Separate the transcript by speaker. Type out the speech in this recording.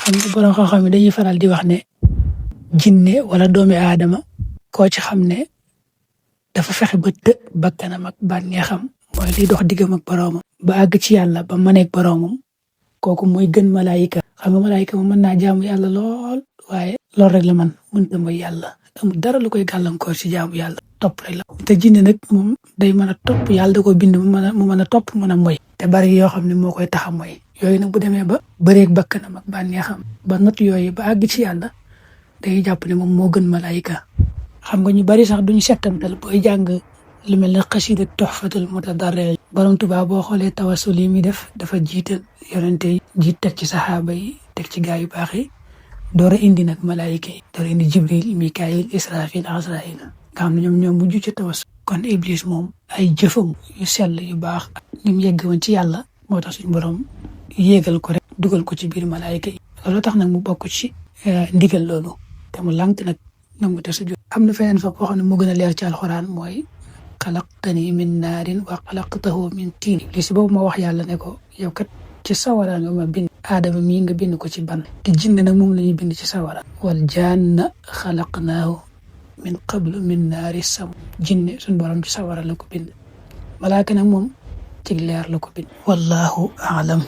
Speaker 1: xam nga borom xam-xam yi dañuy faral di wax ne jinne wala doomi aadama koo ci xam ne dafa fexe ba të bakkanam ak bànneexam mooy liy dox diggam ak boroomam ba àgg ci yàlla ba maneeg boroomam kooku mooy gën malaayika. xam nga malaayika moom mën naa jaamu yàlla lool waaye loolu rek la man mënta mooy yàlla amul dara lu koy gàllankoor ci jaamu yàlla topp rek la. te jinne nag moom day mën a topp yàlla da ko bind mu mën a topp mën a moy te bari yoo xam ne moo koy tax a moy yooyu nag bu demee ba bëreeg bakkanam ak bànneexam ba not yooyu ba àgg ci yàlla day jàpp ne moom moo gën malaayika. xam nga ñu bari sax duñu settantal booy jàng lu mel ne xasida Tuhfatul Mutadarrin borom Tuubaa boo xoolee tawasul yi muy def dafa jiital yonente yi jiit teg ci saxaaba yi teg ci gaa yu baax yi door a indi nag malaayika yi door a indi Jibril Mikaayil Israfil Asraayil nga xam ne ñoom mujj ci tawasul. kon Iblis moom ay jëfam yu sell yu baax ni mu yegg woon ci yàlla moo tax suñu borom yéegal ko rek dugal ko ci biir malaayika yi loolu tax nag mu bokk ci ndigal loolu te mu lànk nag nangu te sujud. am na feneen fa boo xam ne moo gën a leer ci alxuraan mooy xalaqtani min naarin wa xalaqtahu min tiin. Iblis boobu moo wax yàlla ne ko yow kat ci sawara nga ma bind aadama mii nga bind ko ci ban te jinne nag moom la ñuy bind ci sawara. wal jaanna xalaqnaahu min qablu min naari sam. jinne suñu borom ci sawara la ko bind malaaka nag moom ci leer la ko bind. wallahu aalam.